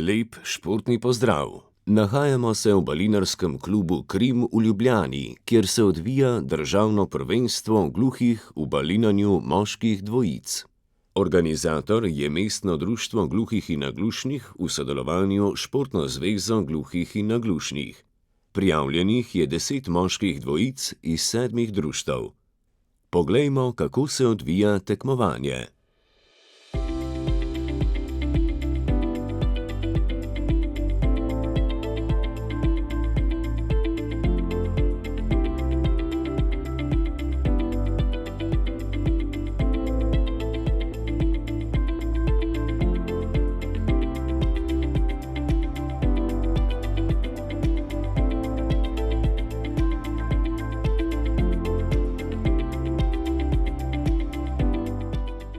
Lep športni pozdrav! Nahajamo se v balinarskem klubu Krim v Ljubljani, kjer se odvija državno prvenstvo gluhih v balinanju moških dvojic. Organizator je Mestno društvo gluhih in naglušnih v sodelovanju s Športno zvezo gluhih in naglušnih. Prijavljenih je 10 moških dvojic iz 7 društev. Poglejmo, kako se odvija tekmovanje.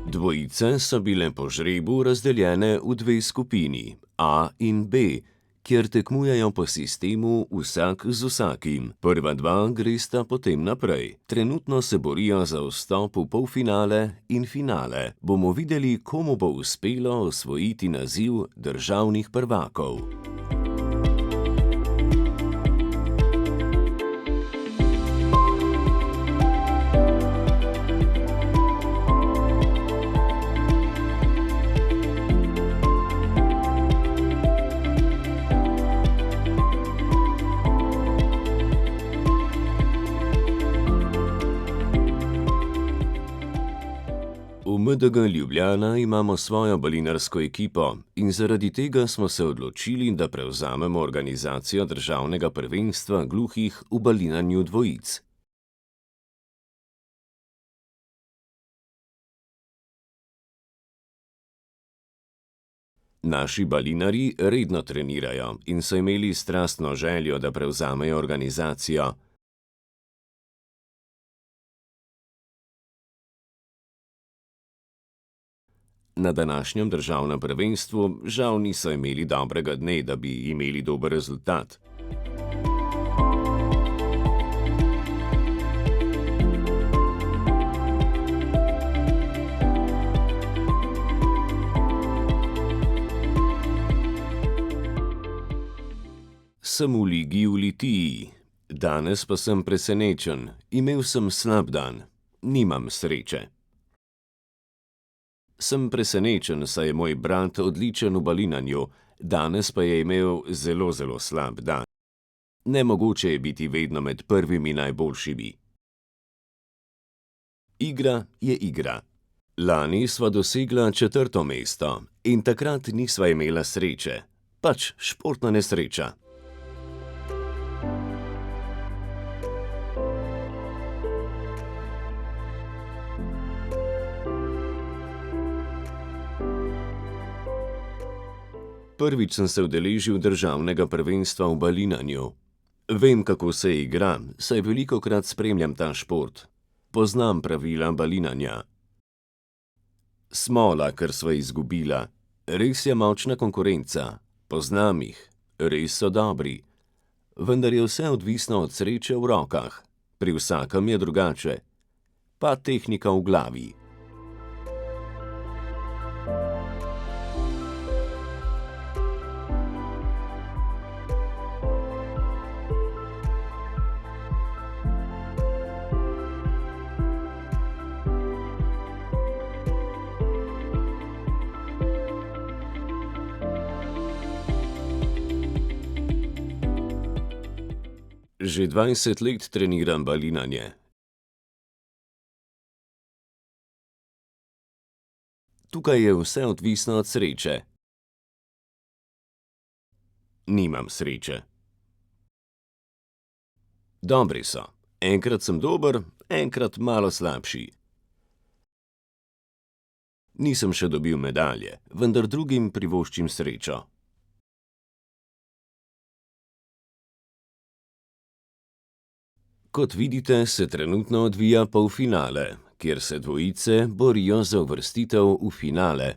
Dvojice so bile po žrebu razdeljene v 2 skupini, A in B, kjer tekmujejo po sistemu vsak z vsakim. Prva 2 gresta potem naprej. Trenutno se borijo za vstop v polfinale in finale. Bomo videli, komu bo uspelo osvojiti naziv državnih prvakov. V MDG Ljubljana imamo svojo balinarsko ekipo in zaradi tega smo se odločili, da prevzamemo organizacijo državnega prvenstva gluhih v balinanju dvojic. Naši balinarji redno trenirajo in so imeli strastno željo, da prevzamejo organizacijo. Na današnjem državnem prvenstvu žal niso imeli dobrega dne, da bi imeli dober rezultat. Sem v ligi v Litiji. Danes pa sem presenečen. Imel sem slab dan. Nimam sreče. Sem presenečen, saj je moj brat odličen v balinanju, danes pa je imel zelo slab dan. Nemogoče je biti vedno med prvimi najboljšimi. Igra je igra. Lani sva dosegla 4. mesto in takrat nisva imela sreče. Pač športna nesreča. Prvič sem se udeležil državnega prvenstva v balinanju. Vem, kako se igra, saj velikokrat spremljam ta šport. Poznam pravila balinanja. Smola, ker sva izgubila. Res je močna konkurenca. Poznam jih. Res so dobri. Vendar je vse odvisno od sreče v rokah. Pri vsakem je drugače. Pa tehnika v glavi. Že 20 let treniram balinanje. Tukaj je vse odvisno od sreče. Nimam sreče. Dobri so. Enkrat sem dober, enkrat malo slabši. Nisem še dobil medalje, vendar drugim privoščim srečo. Kot vidite, se trenutno odvija polfinale, kjer se dvojice borijo za uvrstitev v finale.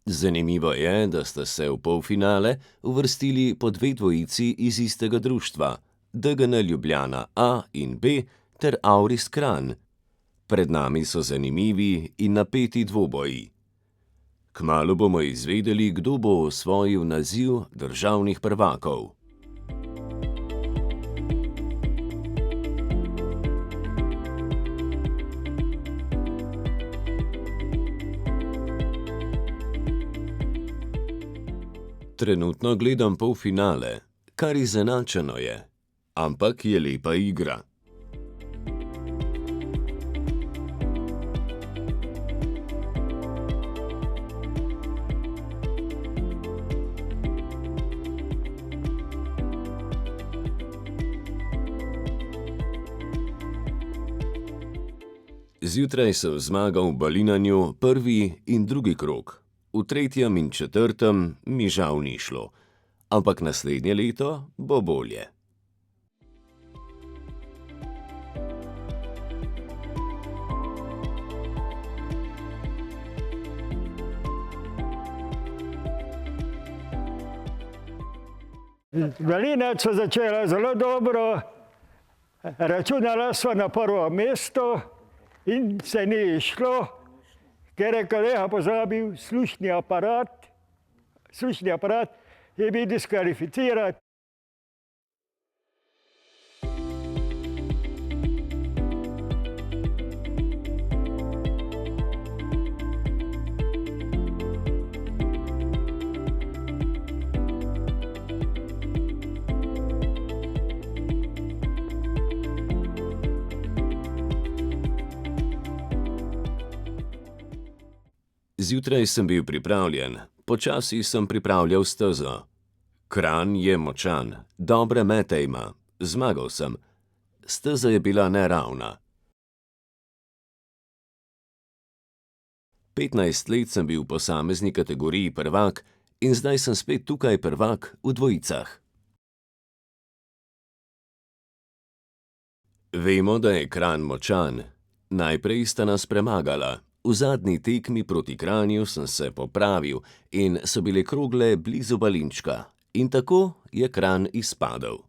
Zanimivo je, da sta se v polfinale uvrstili po 2 dvojici iz istega društva, DGN Ljubljana A in B ter Auris Kranj. Pred nami so zanimivi in napeti dvoboji. Kmalu bomo izvedeli, kdo bo osvojil naziv državnih prvakov. Trenutno gledam polfinale, kar izenačeno je, ampak je lepa igra. Zjutraj sem zmagal v balinanju prvi in drugi krog. V tretjem in četrtem mi žal ni šlo, ampak naslednje leto bo bolje. Balinac so začela zelo dobro, računala sva na prvo mesto in se ni izšlo, ker je kolega pozabil slušni aparat je bil diskvalificiran. Zjutraj sem bil pripravljen, počasi sem pripravljal stezo. Kranj je močan, dobre mete ima, zmagal sem. Steza je bila neravna. 15 let sem bil v posamezni kategoriji prvak in zdaj sem spet tukaj prvak v dvojicah. Vemo, da je Kranj močan. Najprej sta nas premagala. V zadnji tekmi proti Kranju sem se popravil in so bile krogle blizu balinčka. In tako je Kranj izpadel.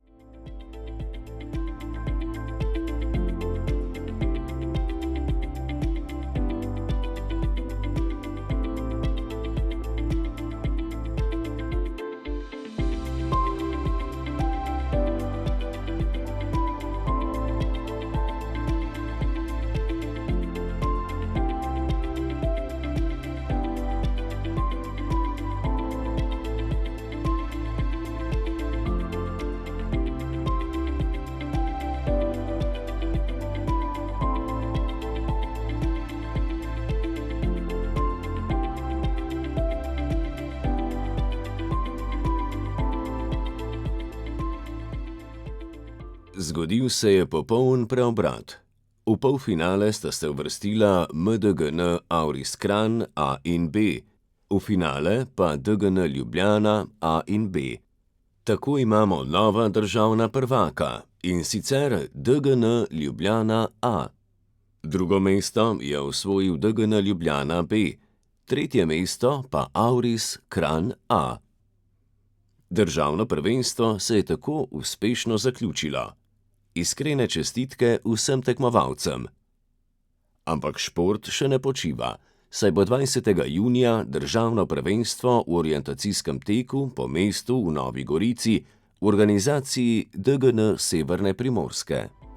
Zgodil se je popoln preobrat. V polfinale sta se uvrstila MDGN Auris Kranj A in B, v finale pa DGN Ljubljana A in B. Tako imamo nova državna prvaka, in sicer DGN Ljubljana A. Drugo mesto je osvojil DGN Ljubljana B, tretje mesto pa Auris Kranj A. Državno prvenstvo se je tako uspešno zaključilo. Iskrene čestitke vsem tekmovalcem. Ampak šport še ne počiva, saj bo 20. junija državno prvenstvo v orientacijskem teku po mestu v Novi Gorici v organizaciji DGN Severne Primorske.